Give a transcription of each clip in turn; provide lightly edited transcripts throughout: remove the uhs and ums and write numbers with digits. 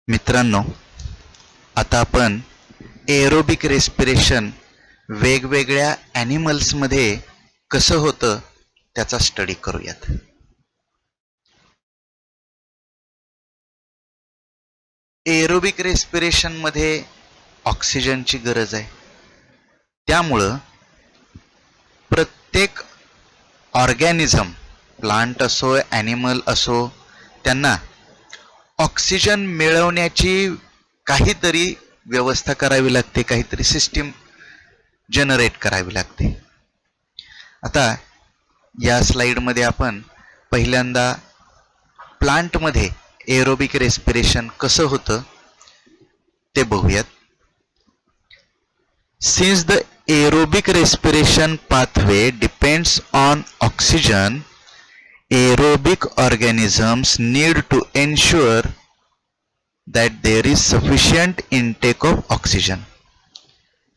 मित्रांनो, आता आपण एरोबिक रेस्पिरेशन वेगवेगळ्या ॲनिमल्समध्ये कसं होतं त्याचा स्टडी करूयात. एरोबिक रेस्पिरेशनमध्ये ऑक्सिजनची गरज आहे. त्यामुळं प्रत्येक ऑर्गॅनिझम, प्लांट असो ॲनिमल असो, त्यांना ऑक्सिजन मिळवण्याची काहीतरी व्यवस्था करावी लागते, काहीतरी सिस्टीम जनरेट करावी लागते. आता या स्लाइडमध्ये आपण पहिल्यांदा प्लांटमध्ये एरोबिक रेस्पिरेशन कसं होतं ते बघूयात. Since the aerobic respiration pathway depends on oxygen, aerobic organisms need to ensure that there is sufficient intake of oxygen.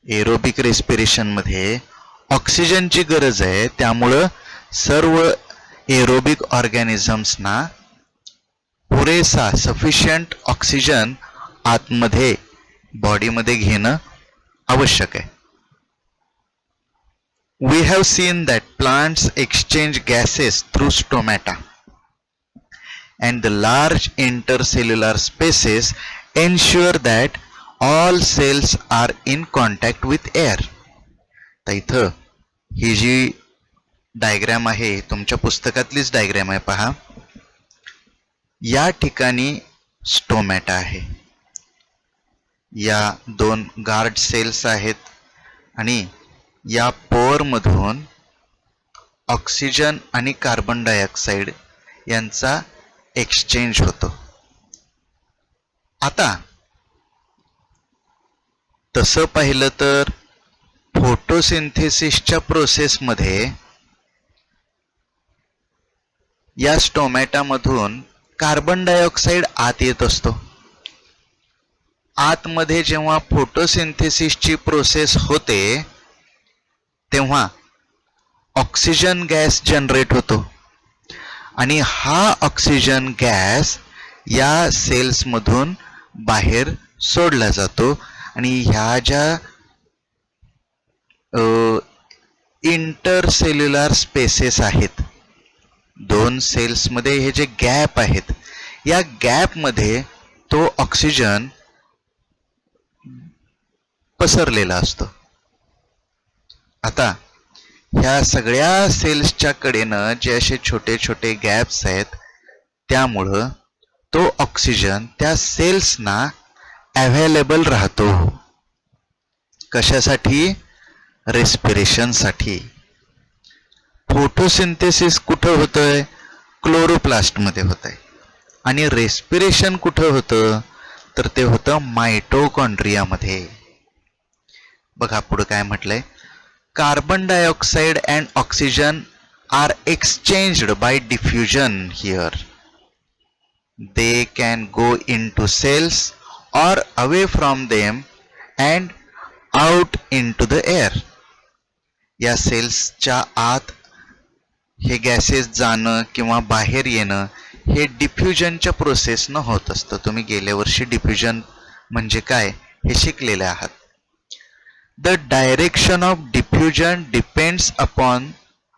Aerobic respiration मध्ये ऑक्सिजनची गरज आहे, त्यामुळं सर्व एरोबिक ऑर्गॅनिझम्सना पुरेसा सफिशियंट ऑक्सिजन आतमध्ये बॉडीमध्ये घेणं आवश्यक आहे. We have seen that plants exchange gases through stomata, and the large intercellular spaces ensure that all cells are in contact with air. तर इथं ही जी डायग्रॅम आहे तुमच्या पुस्तकातलीच डायग्रॅम आहे पहा. या ठिकाणी स्टोमॅटा आहे, या दोन गार्ड सेल्स आहेत आणि या पोअर मधून ऑक्सिजन आणि कार्बन डायऑक्साईड यांचा एक्सचेंज होतो. आता तसं पाहिलं तर फोटोसिंथेसिसच्या प्रोसेसमध्ये या स्टोमॅटामधून कार्बन डायऑक्साईड आत येत असतो. आतमध्ये जेव्हा फोटोसिंथेसिसची प्रोसेस होते तेव्हा ऑक्सिजन गॅस जनरेट होतो आणि हा ऑक्सिजन गॅस या सेल्समधून बाहेर सोडला जातो आणि ह्या ज्या इंटरसेल्युलर स्पेसेस आहेत, दोन सेल्समध्ये हे जे गॅप आहेत, या गॅपमध्ये तो ऑक्सिजन पसरलेला असतो. आता ह्या सगळ्या सेल्सच्या कडेनं जे असे छोटे छोटे गॅप्स आहेत, त्यामुळं तो ऑक्सिजन त्या सेल्सना अवेलेबल राहतो. कशासाठी? रेस्पिरेशनसाठी. फोटोसिंथेसिस कुठं होतंय? क्लोरोप्लास्टमध्ये होतंय. आणि रेस्पिरेशन कुठं होतं? तर ते होतं मायटोकॉन्ड्रियामध्ये. बघा पुढं काय म्हटलंय. Carbon dioxide and oxygen are exchanged by diffusion here. They can go into cells or away from them and out into the air. या सेल्सच्या आत हे गॅसेस जाणं किंवा बाहेर येणं हे डिफ्युजनच्या प्रोसेसनं होत असतं. तुम्ही गेल्या वर्षी डिफ्युजन म्हणजे काय हे शिकलेले आहात. The direction of diffusion depends upon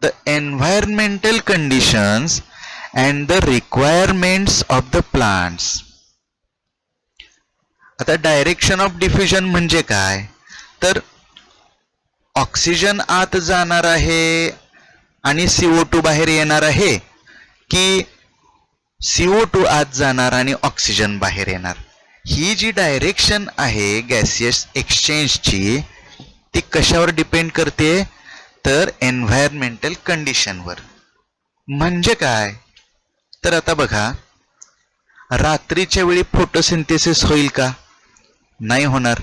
the environmental conditions and the requirements of the plants. आता डायरेक्शन ऑफ डिफ्युजन म्हणजे काय? तर ऑक्सिजन आत जाणार आहे आणि CO2 बाहेर येणार आहे, की CO2 आत जाणार आणि ऑक्सिजन बाहेर येणार? ही जी डायरेक्शन आहे गॅसियस एक्सचेंजची, ती कशावर डिपेंड करते? तर एन्व्हायरमेंटल कंडिशनवर. म्हणजे काय? तर आता बघा, रात्रीच्या वेळी फोटोसिंथेसिस होईल का? नाही होणार.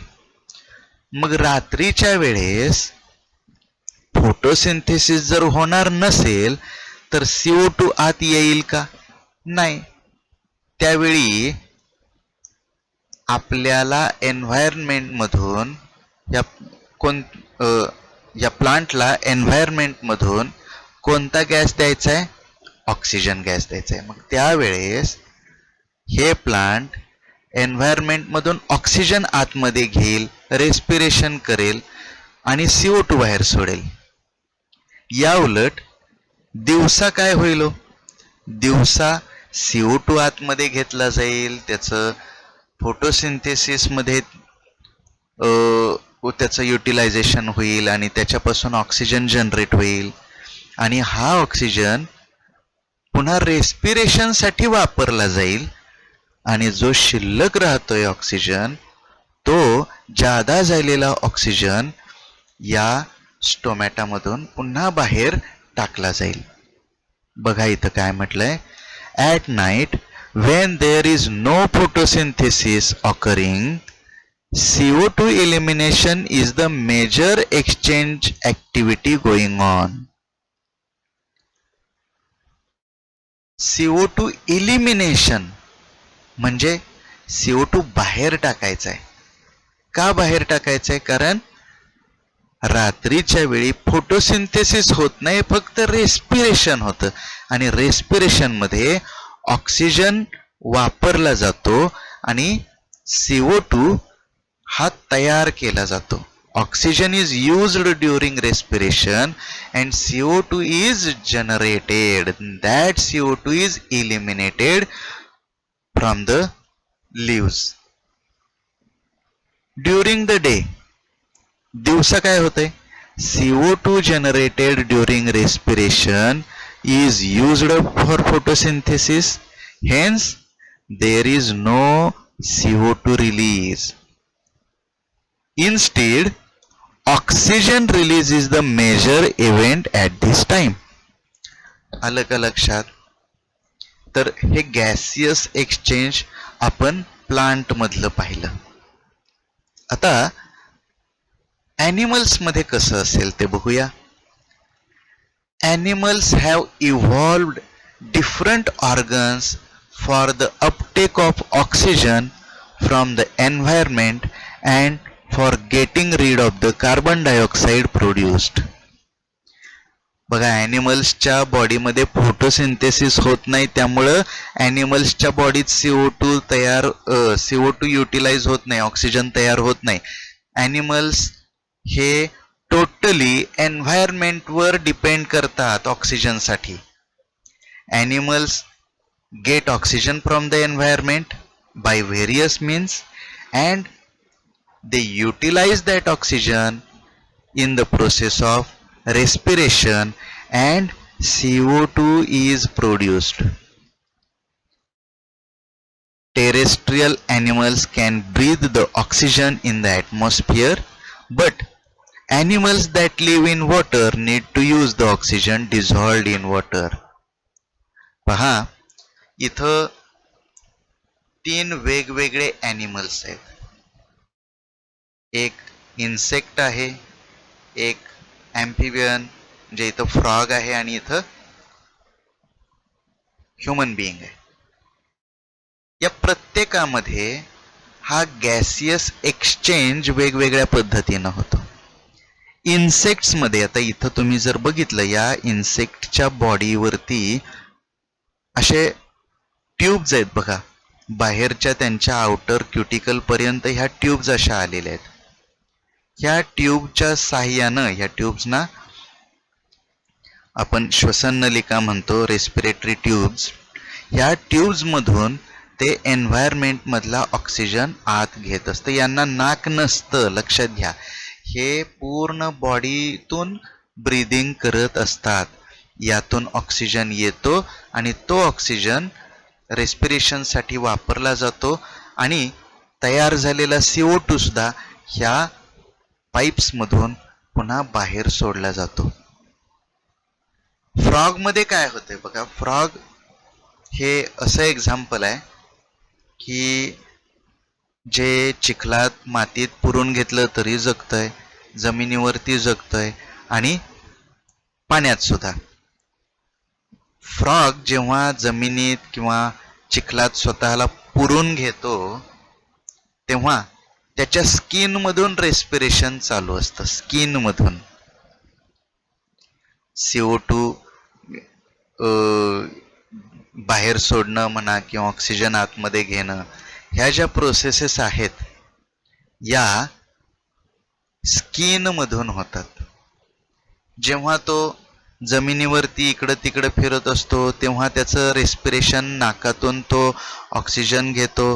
मग रात्रीच्या वेळेस फोटोसिंथेसिस जर होणार नसेल तर CO2 आत येईल का? नाही. त्यावेळी आपल्याला एन्व्हायरमेंट मधून या प्लांटला एन्व्हायरमेंट मधून कोणता गॅस द्यायचा आहे? ऑक्सिजन गॅस द्यायचा आहे. मग त्यावेळेस हे प्लांट एन्व्हायरमेंट मधून ऑक्सिजन आतमध्ये घेईल, रेस्पिरेशन करेल आणि CO2 बाहेर सोडेल. या उलट दिवसा काय होईल? दिवसा CO2 आतमध्ये घेतला जाईल, त्याचं फोटोसिंथेसिस मध्ये त्याचं युटिलायझेशन होईल आणि त्याच्यापासून ऑक्सिजन जनरेट होईल आणि हा ऑक्सिजन पुन्हा रेस्पिरेशन साठी वापरला जाईल आणि जो शिल्लक राहतोय ऑक्सिजन, तो जादा झालेला ऑक्सिजन या स्टोमॅटामधून पुन्हा बाहेर टाकला जाईल. बघा इथं काय म्हटलंय, at night when there is no photosynthesis occurring, CO2 elimination is the major exchange activity going on. CO2 elimination म्हणजे CO2 बाहेर टाकायचा आहे. का बाहेर टाकायचं आहे? कारण रात्रीच्या वेळी फोटोसिंथेसिस होत नाही, फक्त रेस्पिरेशन होतं आणि रेस्पिरेशन मध्ये ऑक्सिजन वापरला जातो आणि CO2 हा तयार केला जातो. Oxygen is used during respiration and CO2 is generated. That CO2 is eliminated from the leaves. During the day, दिवसा काय होतंय? CO2 generated during respiration is used for photosynthesis. Hence, there is no CO2 release. Instead, oxygen release is the major event at this time. आलं का लक्षात? तर हे gaseous exchange आपण plant मधलं पाहिलं. आता ॲनिमल्स मध्ये कसं असेल ते बघूया. Animals have evolved different organs for the uptake of oxygen from the environment and for getting rid of the carbon dioxide produced. बघा, ॲनिमल्सच्या बॉडीमध्ये फोटोसिंथेसिस होत नाही, त्यामुळं ॲनिमल्सच्या बॉडीत CO2 युटिलाइज होत नाही, ऑक्सिजन तयार होत नाही. ॲनिमल्स हे टोटली एन्व्हायरमेंटवर डिपेंड करतात ऑक्सिजनसाठी. Animals get oxygen from the environment by various means and they utilise that oxygen in the process of respiration and CO2 is produced. Terrestrial animals can breathe the oxygen in the atmosphere, but animals that live in water need to use the oxygen dissolved in water. पहा, इथं 3 वेगवेगळे animals आहेत. एक insect आहे, एक ॲम्फिबियन म्हणजे इथं frog आहे आणि इथं ह्युमन बिईंग आहे. या प्रत्येकामध्ये हा गॅसियस एक्सचेंज वेगवेगळ्या पद्धतीनं होतो. इन्सेक्ट्समध्ये आता इथं तुम्ही जर बघितलं, या इन्सेक्टच्या बॉडीवरती असे ट्यूब्स आहेत बघा, बाहेरच्या त्यांच्या आउटर क्युटिकल पर्यंत ह्या ट्यूब्स अशा आलेल्या आहेत. ह्या ट्यूबच्या साह्यानं, ह्या ट्यूब्सना आपण श्वसन नलिका म्हणतो, रेस्पिरेटरी ट्यूब्स. ह्या ट्यूब्स मधून ते एन्व्हायरमेंट मधला ऑक्सिजन आत घेत असतं. यांना नाक नसतं, लक्षात घ्या. हे पूर्ण बॉडीतून ब्रीदिंग करत असतात. यातून ऑक्सिजन येतो आणि तो ऑक्सिजन रेस्पिरेशनसाठी वापरला जातो आणि तयार झालेला CO2 सुद्धा ह्या पाईप्स मधून पुन्हा बाहेर सोडला जातो. फ्रॉग मध्ये काय होतंय बघा. फ्रॉग हे असं एक्झाम्पल आहे की जे चिखलात मातीत पुरून घेतलं तरी जगतंय, जमिनीवरती जगतंय आणि पाण्यात सुद्धा. फ्रॉग जेव्हा जमिनीत किंवा चिखलात स्वतःला पुरून घेतो तेव्हा त्याच्या स्किन मधून रेस्पिरेशन चालू असतं. स्किन मधून CO2 बाहेर सोडणं म्हणा किंवा ऑक्सिजन आतमध्ये घेणं, ह्या ज्या प्रोसेसेस आहेत या स्किन मधून होतात. जेव्हा तो जमिनीवरती इकडं तिकडं फिरत असतो तेव्हा त्याचं रेस्पिरेशन, नाकातून तो ऑक्सिजन घेतो,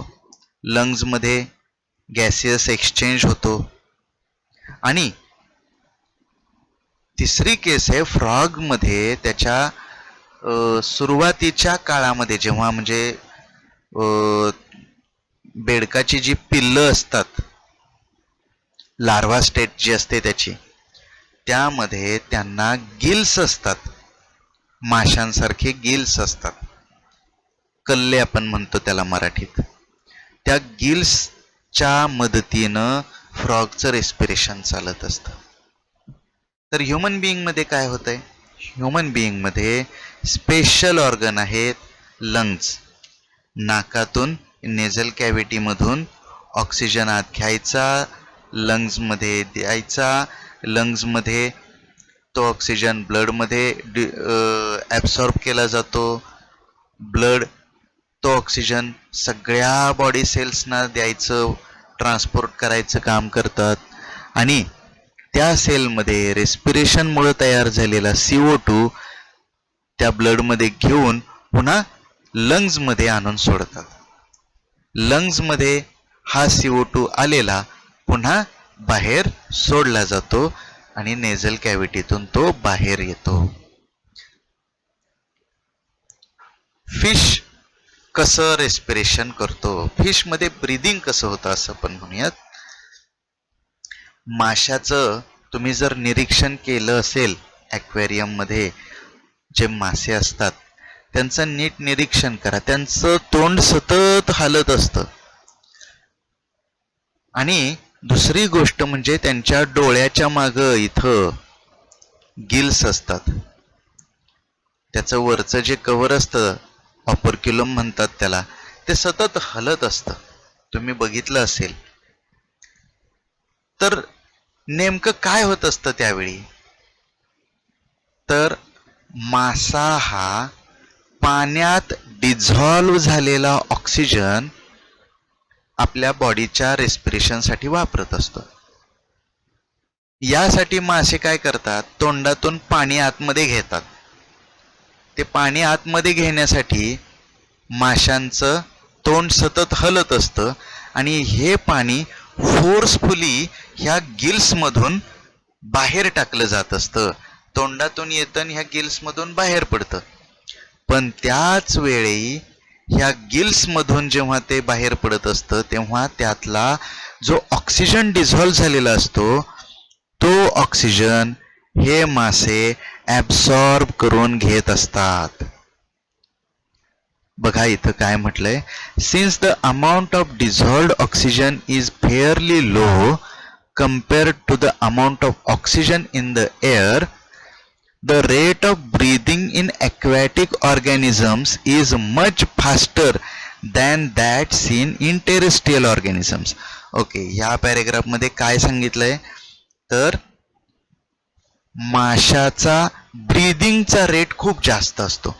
लंग्समध्ये गॅसियस एक्सचेंज होतो. आणि तिसरी केस आहे फ्रॉगमध्ये. त्याच्या सुरुवातीच्या काळामध्ये जेव्हा म्हणजे बेडकाची जी पिल्लं असतात, लार्वा स्टेट जी असते त्याची, त्यामध्ये त्यांना गिल्स असतात, माशांसारखे गिल्स असतात, कल्ले आपण म्हणतो त्याला मराठीत. त्या गिल्सच्या मदतीनं फ्रॉगचं रेस्पिरेशन चालत असतं. तर ह्युमन बिईंगमध्ये काय होतंय? ह्युमन बिईंगमध्ये स्पेशल ऑर्गन आहेत लंग्स. नाकातून नेझल कॅव्हिटीमधून ऑक्सिजन आत घ्यायचा, लंग्समध्ये द्यायचा, लंग्समध्ये तो ऑक्सिजन ब्लडमध्ये ॲब्सॉर्ब केला जातो. ब्लड तो ऑक्सिजन सगळ्या बॉडी सेल्सना द्यायचं, ट्रान्सपोर्ट करायचं काम करतात. आणि त्या सेलमध्ये रेस्पिरेशनमुळे तयार झालेला CO2 त्या ब्लडमध्ये घेऊन पुन्हा लंग्समध्ये आणून सोडतात. लंग्समध्ये हा CO2 आलेला पुन्हा बाहेर सोडला जातो आणि नेझल कॅव्हिटीतून तो बाहेर येतो. फिश कसं रेस्पिरेशन करतो? फिशमध्ये ब्रीदिंग कसं होतं असं पण म्हणूयात. माशाचं तुम्ही जर निरीक्षण केलं असेल ॲक्वेरियममध्ये, जे मासे असतात त्यांचं नीट निरीक्षण करा. त्यांचं तोंड सतत हालत असतं. आणि दुसरी गोष्ट म्हणजे त्यांच्या डोळ्याच्या मागं इथं गिल्स असतात. त्याचं वरचं जे कव्हर असतं, ऑपरक्युलम म्हणतात त्याला, ते सतत हलत असतं. तुम्ही बघितलं असेल. तर नेमकं काय होत असतं त्यावेळी? तर मासा हा पाण्यात डिझॉल्व्ह झालेला ऑक्सिजन आपल्या बॉडीच्या रेस्पिरेशनसाठी वापरत असतो. यासाठी मासे काय करतात? तोंडातून पाणी आतमध्ये घेतात. ते पाणी आतमध्ये घेण्यासाठी माशांचं तोंड सतत हलत असतं आणि हे पाणी फोर्सफुली ह्या गिल्समधून बाहेर टाकलं जात असतं. तोंडातून येतं आणि ह्या गिल्समधून बाहेर पडतं. पण त्याच वेळी ह्या गिल्समधून जेव्हा ते बाहेर पडत असतं तेव्हा त्यातला जो ऑक्सिजन डिझॉल्व्ह झालेला असतो तो ऑक्सिजन हे मासे ॲब्सॉर्ब करून घेत असतात. बघा इथं काय म्हटलंय, since the amount of dissolved oxygen is fairly low compared to the amount of oxygen in the air, the rate of breathing in aquatic organisms is much faster than that seen in terrestrial organisms. Okay, ह्या paragraph मध्ये काय सांगितलंय? तर माशाचा ब्रीदिंगचा rate खूप जास्त असतो.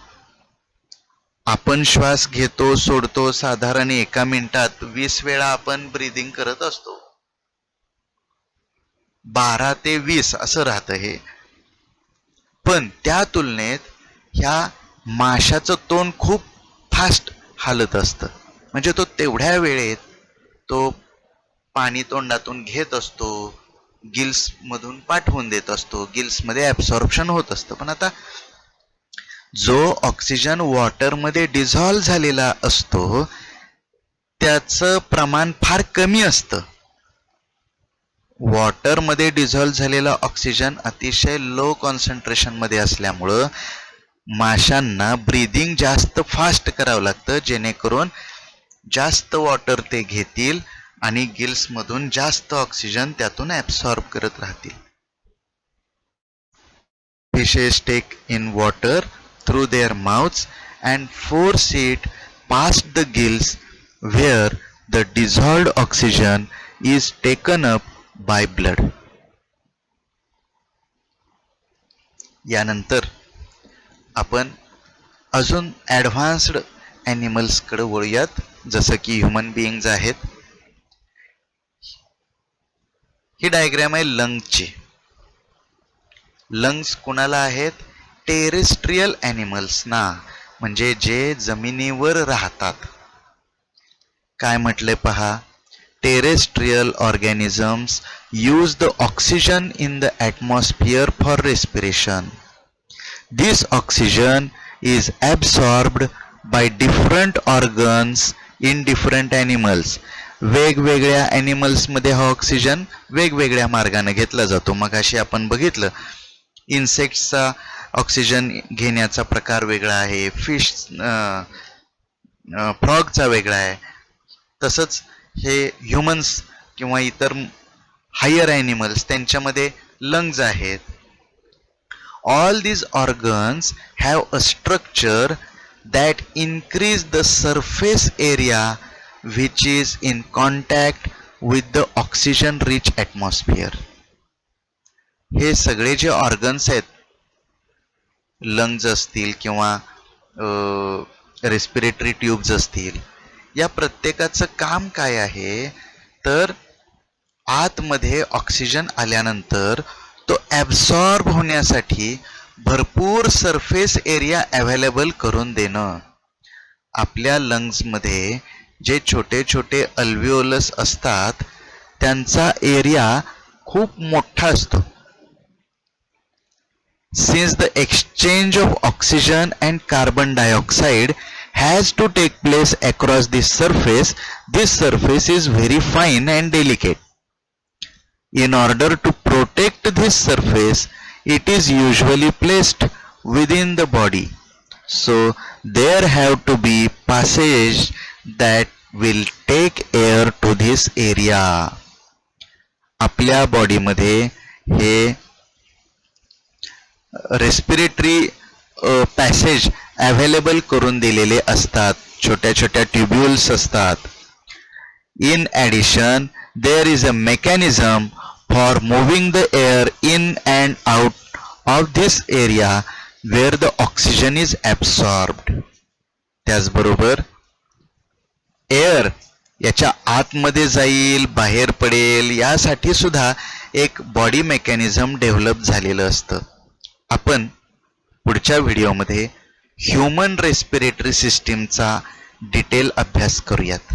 आपण श्वास घेतो सोडतो, साधारण एका मिनिटात 20 वेळा आपण ब्रीदिंग करत असतो. 12 ते 20 असं राहतं हे. पण त्या तुलनेत ह्या माशाचं तोंड खूप फास्ट हालत असतं. म्हणजे तो तेवढ्या वेळेत तो पाणी तोंडातून घेत असतो, गिल्स मधून पाठवून देत असतो, गिल्समध्ये ॲब्सॉर्प्शन होत असतं. पण आता जो ऑक्सिजन वॉटरमध्ये डिझॉल्व्ह झालेला असतो त्याचं प्रमाण फार कमी असतं. वॉटरमध्ये डिझॉल्व्ह झालेला ऑक्सिजन अतिशय लो कॉन्सन्ट्रेशनमध्ये असल्यामुळं माशांना ब्रीदिंग जास्त फास्ट करावं लागतं, जेणेकरून जास्त वॉटर ते घेतील आणि गिल्समधून जास्त ऑक्सिजन त्यातून ॲब्सॉर्ब करत राहतील. Fishes take in water through their mouths and force it past the gills where the dissolved oxygen is taken up by blood. यानंतर आपण अजून ॲडव्हान्स्ड ॲनिमल्सकडे वळूयात. जसं की ह्युमन बिईंग्ज आहेत. ही डायग्रॅम आहे लंग्सची. लंग्स कुणाला आहेत? टेरेस्ट्रियल ॲनिमल्सना, म्हणजे जे जमिनीवर राहतात. काय म्हटले पहा, terrestrial organisms use the oxygen in the atmosphere for respiration. This oxygen is absorbed by different organs in different animals. वेगवेगळ्या ॲनिमल्स मध्ये हा ऑक्सिजन वेगवेगळ्या मार्गाने घेतला जातो. मगाशी आपण बघितलं इन्सेक्ट्सचा ऑक्सिजन घेण्याचा प्रकार वेगळा आहे, फिश फ्रॉगचा वेगळा आहे. तसंच हे ह्युमन्स किंवा इतर हायर ॲनिमल्स त्यांच्यामध्ये लंग्स आहेत. All these organs have a structure that increase the surface area which is in contact with the oxygen rich atmosphere. हे सगळे जे ऑर्गन्स आहेत, लंग्स असतील किंवा रेस्पिरेटरी ट्यूब्स असतील, या प्रत्येकाचं काम काय आहे, तर आतमध्ये ऑक्सिजन आल्यानंतर तो ॲब्सॉर्ब होण्यासाठी भरपूर सरफेस एरिया अवेलेबल करून देणं. आपल्या लंग्समध्ये जे छोटे छोटे अल्व्हिओलस असतात त्यांचा एरिया खूप मोठा असतो. Since the exchange of oxygen and carbon dioxide has to take place across this surface is very fine and delicate. In order to protect this surface, it is usually placed within the body. So there have to be passage that will take air to this area. आपल्या बॉडीमध्ये हे respiratory passage available करून दिलेले असतात. छोट्या छोट्या tubules असतात. In addition there is a mechanism for moving the air in and out of this area where the oxygen is absorbed. त्याचबरोबर एअर याच्या आतमध्ये जाईल, बाहेर पडेल, यासाठी सुद्धा एक बॉडी मेकॅनिझम डेव्हलप झालेलं असतं. आपण पुढच्या व्हिडिओमध्ये ह्युमन रेस्पिरेटरी सिस्टीमचा डिटेल अभ्यास करूयात.